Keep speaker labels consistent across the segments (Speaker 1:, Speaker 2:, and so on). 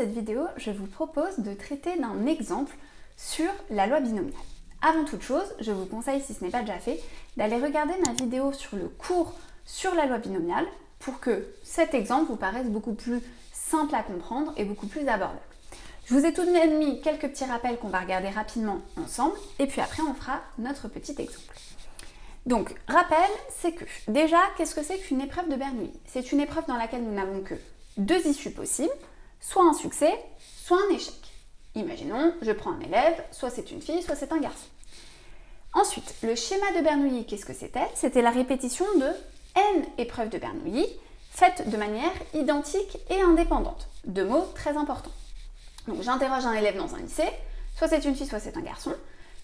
Speaker 1: cette vidéo, je vous propose de traiter d'un exemple sur la loi binomiale. Avant toute chose, je vous conseille, si ce n'est pas déjà fait, d'aller regarder ma vidéo sur le cours sur la loi binomiale pour que cet exemple vous paraisse beaucoup plus simple à comprendre et beaucoup plus abordable. Je vous ai tout de même mis quelques petits rappels qu'on va regarder rapidement ensemble et puis après on fera notre petit exemple. Donc, rappel, c'est que déjà, qu'est-ce que c'est qu'une épreuve de Bernoulli? C'est une épreuve dans laquelle nous n'avons que deux issues possibles, soit un succès, soit un échec. Imaginons, je prends un élève, soit c'est une fille, soit c'est un garçon. Ensuite, le schéma de Bernoulli, qu'est-ce que c'était? C'était la répétition de n épreuves de Bernoulli, faites de manière identique et indépendante. Deux mots très importants. Donc j'interroge un élève dans un lycée, soit c'est une fille, soit c'est un garçon,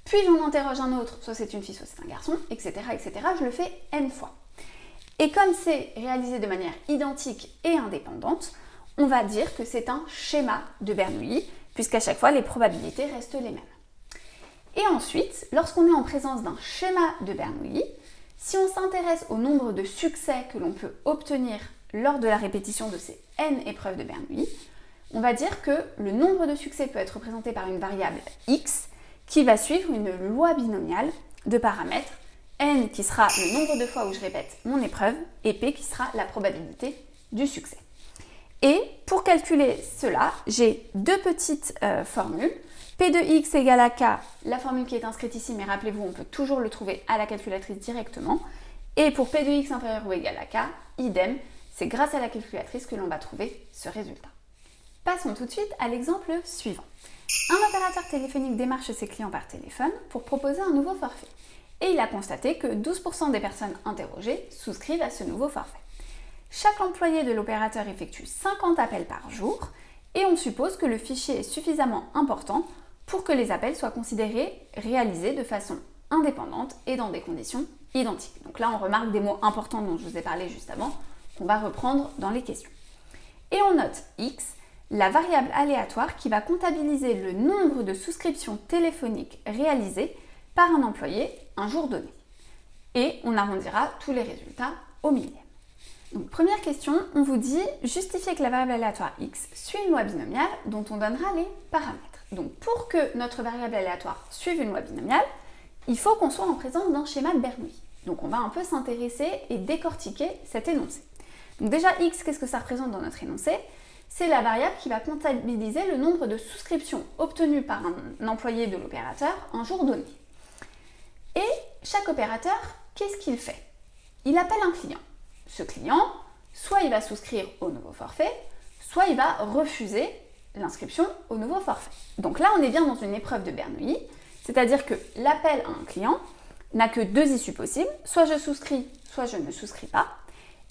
Speaker 1: puis j'en interroge un autre, soit c'est une fille, soit c'est un garçon, etc., etc. Je le fais n fois. Et comme c'est réalisé de manière identique et indépendante, on va dire que c'est un schéma de Bernoulli, puisqu'à chaque fois, les probabilités restent les mêmes. Et ensuite, lorsqu'on est en présence d'un schéma de Bernoulli, si on s'intéresse au nombre de succès que l'on peut obtenir lors de la répétition de ces n épreuves de Bernoulli, on va dire que le nombre de succès peut être représenté par une variable x qui va suivre une loi binomiale de paramètres, n qui sera le nombre de fois où je répète mon épreuve et p qui sera la probabilité du succès. Et pour calculer cela, j'ai deux petites formules. P de x égale à k, la formule qui est inscrite ici, mais rappelez-vous, on peut toujours le trouver à la calculatrice directement. Et pour P de x inférieur ou égal à k, idem, c'est grâce à la calculatrice que l'on va trouver ce résultat. Passons tout de suite à l'exemple suivant. Un opérateur téléphonique démarche ses clients par téléphone pour proposer un nouveau forfait. Et il a constaté que 12% des personnes interrogées souscrivent à ce nouveau forfait. Chaque employé de l'opérateur effectue 50 appels par jour et on suppose que le fichier est suffisamment important pour que les appels soient considérés réalisés de façon indépendante et dans des conditions identiques. Donc là, on remarque des mots importants dont je vous ai parlé juste avant, qu'on va reprendre dans les questions. Et on note x, la variable aléatoire qui va comptabiliser le nombre de souscriptions téléphoniques réalisées par un employé un jour donné. Et on arrondira tous les résultats au millième. Donc première question, on vous dit justifier que la variable aléatoire x suit une loi binomiale dont on donnera les paramètres. Donc pour que notre variable aléatoire suive une loi binomiale, il faut qu'on soit en présence d'un schéma de Bernoulli. Donc on va un peu s'intéresser et décortiquer cet énoncé. Donc déjà x, qu'est-ce que ça représente dans notre énoncé? C'est la variable qui va comptabiliser le nombre de souscriptions obtenues par un employé de l'opérateur un jour donné. Et chaque opérateur, qu'est-ce qu'il fait? Il appelle un client. Ce client, soit il va souscrire au nouveau forfait, soit il va refuser l'inscription au nouveau forfait. Donc là, on est bien dans une épreuve de Bernoulli, c'est-à-dire que l'appel à un client n'a que deux issues possibles, soit je souscris, soit je ne souscris pas.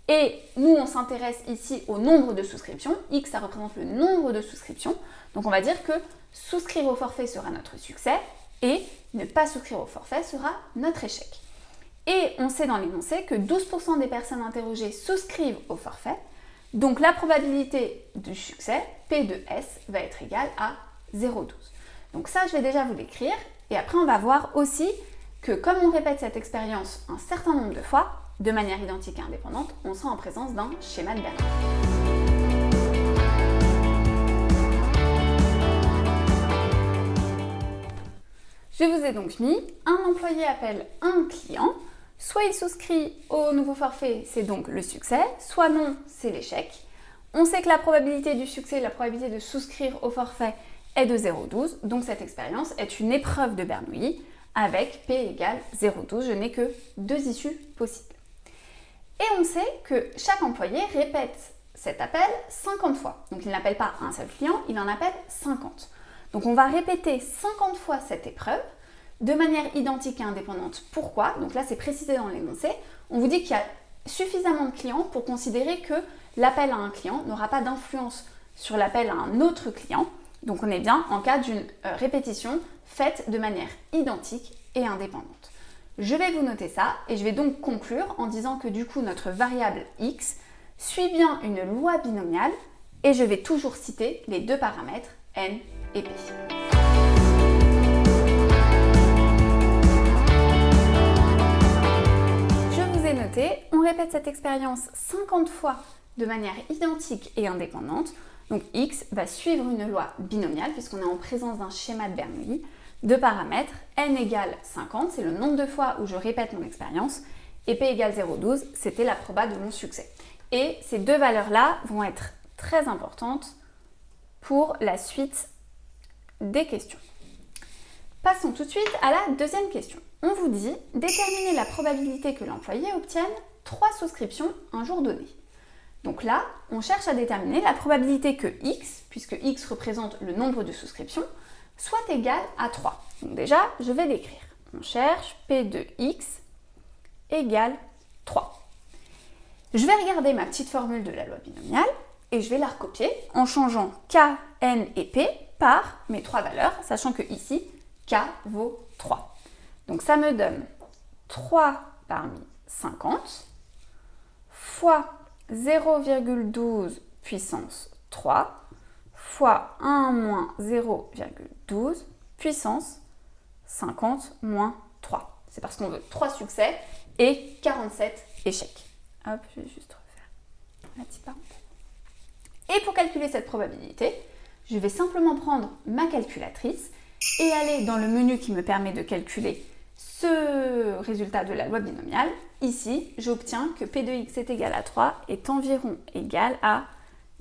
Speaker 1: Et nous, on s'intéresse ici au nombre de souscriptions. X, ça représente le nombre de souscriptions. Donc on va dire que souscrire au forfait sera notre succès et ne pas souscrire au forfait sera notre échec. Et on sait dans l'énoncé que 12% des personnes interrogées souscrivent au forfait. Donc la probabilité du succès, P de S, va être égale à 0,12. Donc ça, je vais déjà vous l'écrire. Et après, on va voir aussi que comme on répète cette expérience un certain nombre de fois, de manière identique et indépendante, on sera en présence d'un schéma de Bernoulli. Je vous ai donc mis un employé appelle un client, soit il souscrit au nouveau forfait, c'est donc le succès, soit non, c'est l'échec. On sait que la probabilité du succès, la probabilité de souscrire au forfait est de 0,12, donc cette expérience est une épreuve de Bernoulli avec P égale 0,12, je n'ai que deux issues possibles. Et on sait que chaque employé répète cet appel 50 fois. Donc il n'appelle pas un seul client, il en appelle 50. Donc on va répéter 50 fois cette épreuve de manière identique et indépendante. Pourquoi? Donc là c'est précisé dans l'énoncé. On vous dit qu'il y a suffisamment de clients pour considérer que l'appel à un client n'aura pas d'influence sur l'appel à un autre client. Donc on est bien en cas d'une répétition faite de manière identique et indépendante. Je vais vous noter ça et je vais donc conclure en disant que du coup notre variable x suit bien une loi binomiale et je vais toujours citer les deux paramètres n et p. Je vous ai noté, on répète cette expérience 50 fois de manière identique et indépendante. Donc x va suivre une loi binomiale puisqu'on est en présence d'un schéma de Bernoulli, de paramètres, n égale 50, c'est le nombre de fois où je répète mon expérience, et p égale 0,12, c'était la proba de mon succès. Et ces deux valeurs-là vont être très importantes pour la suite des questions. Passons tout de suite à la deuxième question. On vous dit déterminer la probabilité que l'employé obtienne 3 souscriptions un jour donné. Donc là, on cherche à déterminer la probabilité que x, puisque x représente le nombre de souscriptions, soit égal à 3. Donc déjà, je vais l'écrire. On cherche P de x égale 3. Je vais regarder ma petite formule de la loi binomiale et je vais la recopier en changeant k, n et p par mes 3 valeurs, sachant que ici, k vaut 3. Donc ça me donne 3 parmi 50 fois 0,12 puissance 3 fois 1 moins 0,12 puissance 50 moins 3. C'est parce qu'on veut 3 succès et 47 échecs. Hop, je vais juste refaire la petite parenthèse. Et pour calculer cette probabilité, je vais simplement prendre ma calculatrice et aller dans le menu qui me permet de calculer ce résultat de la loi binomiale. Ici, j'obtiens que P de x est égal à 3 est environ égal à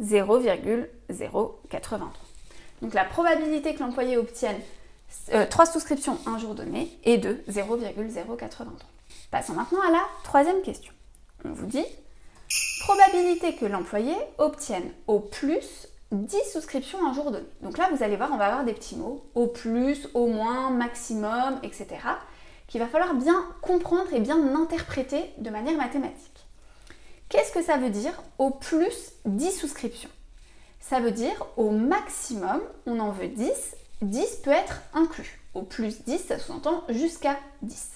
Speaker 1: 0,083. Donc la probabilité que l'employé obtienne 3 souscriptions un jour donné est de 0,083. Passons maintenant à la troisième question. On vous dit probabilité que l'employé obtienne au plus 10 souscriptions un jour donné. Donc là, vous allez voir, on va avoir des petits mots, au plus, au moins, maximum, etc. qu'il va falloir bien comprendre et bien interpréter de manière mathématique. Qu'est-ce que ça veut dire au plus 10 souscriptions? Ça veut dire au maximum, on en veut 10, 10 peut être inclus. Au plus 10, ça sous-entend jusqu'à 10.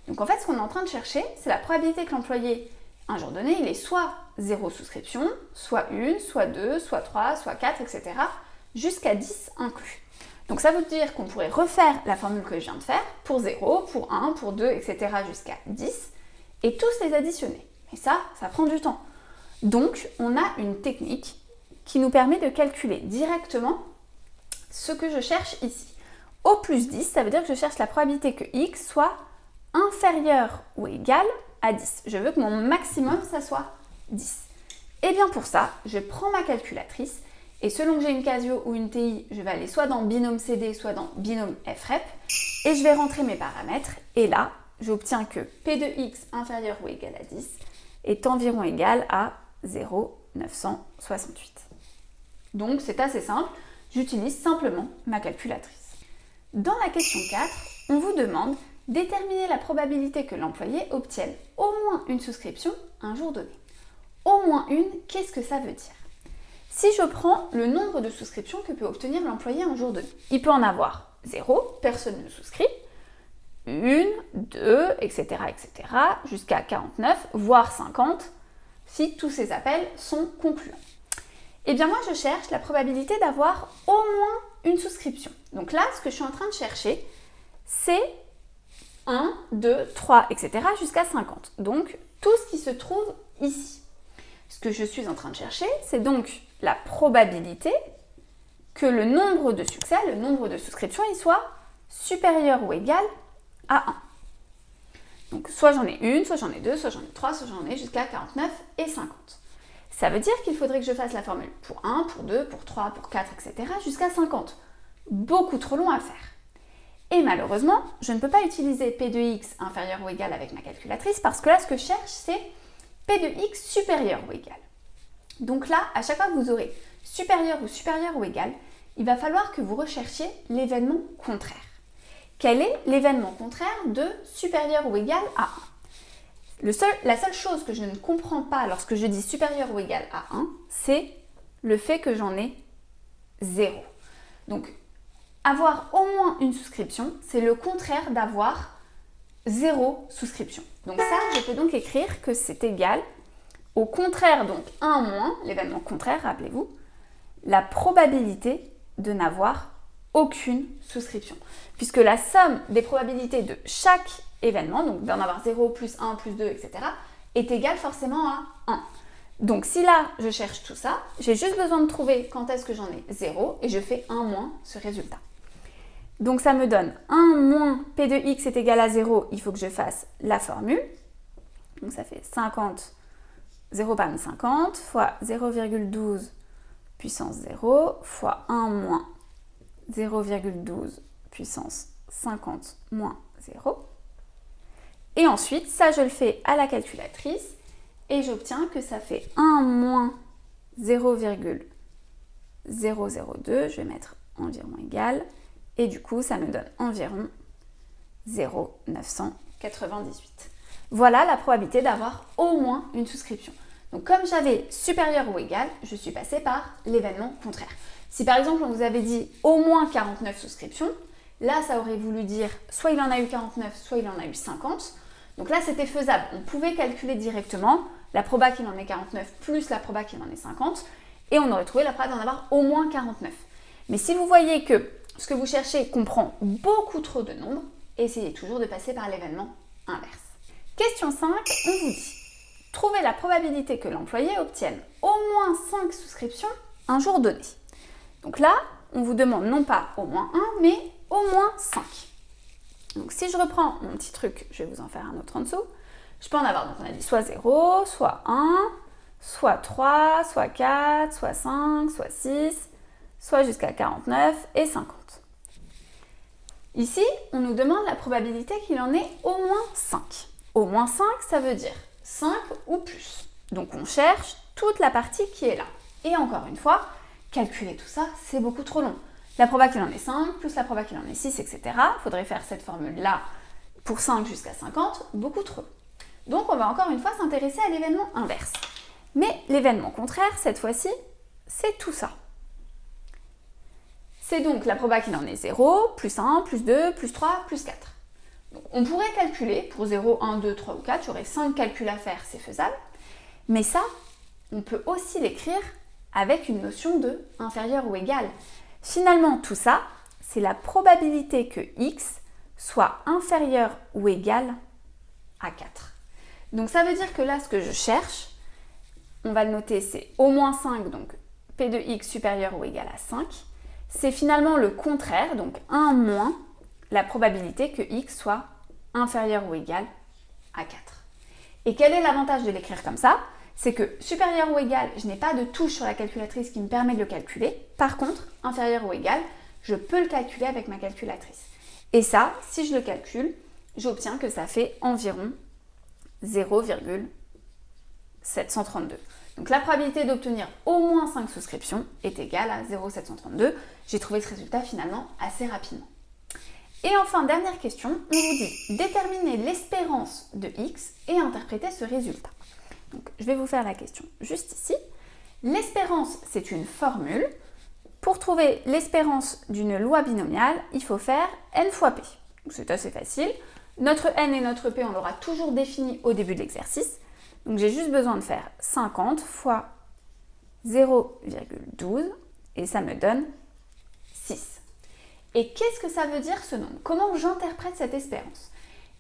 Speaker 1: Donc en fait, ce qu'on est en train de chercher, c'est la probabilité que l'employé, un jour donné, il ait soit 0 souscription, soit 1, soit 2, soit 3, soit 4, etc. jusqu'à 10 inclus. Donc ça veut dire qu'on pourrait refaire la formule que je viens de faire pour 0, pour 1, pour 2, etc. jusqu'à 10 et tous les additionner. Mais ça prend du temps. Donc on a une technique qui nous permet de calculer directement ce que je cherche ici. Au plus 10, ça veut dire que je cherche la probabilité que x soit inférieur ou égal à 10. Je veux que mon maximum, ça soit 10. Et bien pour ça, je prends ma calculatrice et selon que j'ai une Casio ou une TI, je vais aller soit dans binôme CD, soit dans binôme FREP et je vais rentrer mes paramètres et là, j'obtiens que P de x inférieur ou égal à 10 est environ égal à 0,968. Donc c'est assez simple, j'utilise simplement ma calculatrice. Dans la question 4, on vous demande déterminer la probabilité que l'employé obtienne au moins une souscription un jour donné. Au moins une, qu'est-ce que ça veut dire? Si je prends le nombre de souscriptions que peut obtenir l'employé un jour donné, il peut en avoir 0, personne ne souscrit, 1, 2, etc., etc., jusqu'à 49, voire 50, si tous ces appels sont concluants. Eh bien moi, je cherche la probabilité d'avoir au moins une souscription. Donc là, ce que je suis en train de chercher, c'est 1, 2, 3, etc. jusqu'à 50. Donc, tout ce qui se trouve ici. Ce que je suis en train de chercher, c'est donc la probabilité que le nombre de succès, le nombre de souscriptions, il soit supérieur ou égal à 1. Donc, soit j'en ai une, soit j'en ai deux, soit j'en ai trois, soit j'en ai jusqu'à 49 et 50. Ça veut dire qu'il faudrait que je fasse la formule pour 1, pour 2, pour 3, pour 4, etc. jusqu'à 50. Beaucoup trop long à faire. Et malheureusement, je ne peux pas utiliser P de x inférieur ou égal avec ma calculatrice parce que là, ce que je cherche, c'est P de x supérieur ou égal. Donc là, à chaque fois que vous aurez supérieur ou égal, il va falloir que vous recherchiez l'événement contraire. Quel est l'événement contraire de supérieur ou égal à 1 ? La seule chose que je ne comprends pas lorsque je dis supérieur ou égal à 1, c'est le fait que j'en ai 0. Donc, avoir au moins une souscription, c'est le contraire d'avoir 0 souscription. Donc ça, je peux donc écrire que c'est égal au contraire, donc 1 moins, l'événement contraire, rappelez-vous, la probabilité de n'avoir aucune souscription. Puisque la somme des probabilités de chaque événement, donc d'en avoir 0, plus 1, plus 2, etc., est égale forcément à 1. Donc si là, je cherche tout ça, j'ai juste besoin de trouver quand est-ce que j'en ai 0 et je fais 1 moins ce résultat. Donc ça me donne 1 moins P de X est égal à 0, il faut que je fasse la formule. Donc ça fait 50, 0 parmi 50, fois 0,12 puissance 0, fois 1 moins 0,12 puissance 50 moins 0. Et ensuite, ça je le fais à la calculatrice et j'obtiens que ça fait 1 moins 0,002, je vais mettre environ égal, et du coup ça me donne environ 0,998. Voilà la probabilité d'avoir au moins une souscription. Donc comme j'avais supérieur ou égal, je suis passée par l'événement contraire. Si par exemple on vous avait dit au moins 49 souscriptions, là ça aurait voulu dire soit il en a eu 49, soit il en a eu 50. Donc là c'était faisable, on pouvait calculer directement la proba qu'il en ait 49 plus la proba qu'il en ait 50 et on aurait trouvé la proba d'en avoir au moins 49. Mais si vous voyez que ce que vous cherchez comprend beaucoup trop de nombres, essayez toujours de passer par l'événement inverse. Question 5, on vous dit trouvez la probabilité que l'employé obtienne au moins 5 souscriptions un jour donné. Donc là, on vous demande non pas au moins 1, mais au moins 5. Donc si je reprends mon petit truc, je vais vous en faire un autre en dessous. Je peux en avoir, donc on a dit soit 0, soit 1, soit 3, soit 4, soit 5, soit 6, soit jusqu'à 49 et 50. Ici, on nous demande la probabilité qu'il en ait au moins 5. Au moins 5, ça veut dire 5 ou plus. Donc on cherche toute la partie qui est là. Et encore une fois, calculer tout ça, c'est beaucoup trop long. La proba qu'il en ait 5, plus la proba qu'il en ait 6, etc. Il faudrait faire cette formule-là pour 5 jusqu'à 50, beaucoup trop. Donc on va encore une fois s'intéresser à l'événement inverse. Mais l'événement contraire, cette fois-ci, c'est tout ça. C'est donc la proba qu'il en ait 0, plus 1, plus 2, plus 3, plus 4. Donc on pourrait calculer pour 0, 1, 2, 3 ou 4, j'aurais 5 calculs à faire, c'est faisable. Mais ça, on peut aussi l'écrire avec une notion de inférieur ou égal. Finalement, tout ça, c'est la probabilité que x soit inférieur ou égal à 4. Donc ça veut dire que là, ce que je cherche, on va le noter, c'est au moins 5, donc P de x supérieur ou égal à 5. C'est finalement le contraire, donc 1 moins la probabilité que x soit inférieur ou égal à 4. Et quel est l'avantage de l'écrire comme ça? C'est que supérieur ou égal, je n'ai pas de touche sur la calculatrice qui me permet de le calculer. Par contre, inférieur ou égal, je peux le calculer avec ma calculatrice. Et ça, si je le calcule, j'obtiens que ça fait environ 0,732. Donc la probabilité d'obtenir au moins 5 souscriptions est égale à 0,732. J'ai trouvé ce résultat finalement assez rapidement. Et enfin, dernière question, on vous dit déterminer l'espérance de x et interpréter ce résultat. Donc, je vais vous faire la question juste ici. L'espérance, c'est une formule. Pour trouver l'espérance d'une loi binomiale, il faut faire n fois p. C'est assez facile. Notre n et notre p, on l'aura toujours défini au début de l'exercice. Donc, j'ai juste besoin de faire 50 fois 0,12 et ça me donne 6. Et qu'est-ce que ça veut dire ce nombre? Comment j'interprète cette espérance?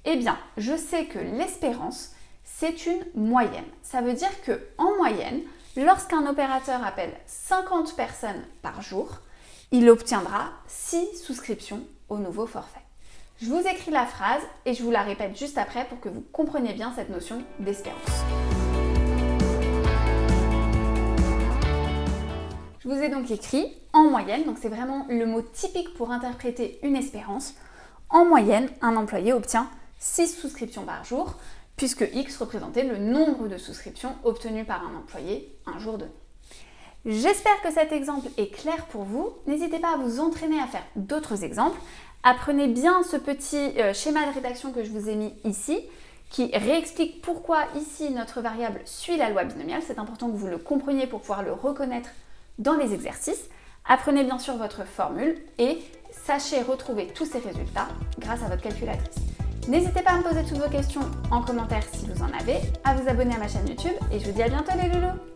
Speaker 1: Eh bien, je sais que l'espérance, c'est une moyenne. Ça veut dire qu'en moyenne, lorsqu'un opérateur appelle 50 personnes par jour, il obtiendra 6 souscriptions au nouveau forfait. Je vous écris la phrase et je vous la répète juste après pour que vous compreniez bien cette notion d'espérance. Je vous ai donc écrit en moyenne, donc c'est vraiment le mot typique pour interpréter une espérance. En moyenne, un employé obtient 6 souscriptions par jour, puisque X représentait le nombre de souscriptions obtenues par un employé un jour donné. J'espère que cet exemple est clair pour vous. N'hésitez pas à vous entraîner à faire d'autres exemples. Apprenez bien ce petit schéma de rédaction que je vous ai mis ici, qui réexplique pourquoi ici notre variable suit la loi binomiale. C'est important que vous le compreniez pour pouvoir le reconnaître dans les exercices. Apprenez bien sûr votre formule et sachez retrouver tous ces résultats grâce à votre calculatrice. N'hésitez pas à me poser toutes vos questions en commentaire si vous en avez, à vous abonner à ma chaîne YouTube et je vous dis à bientôt les loulous!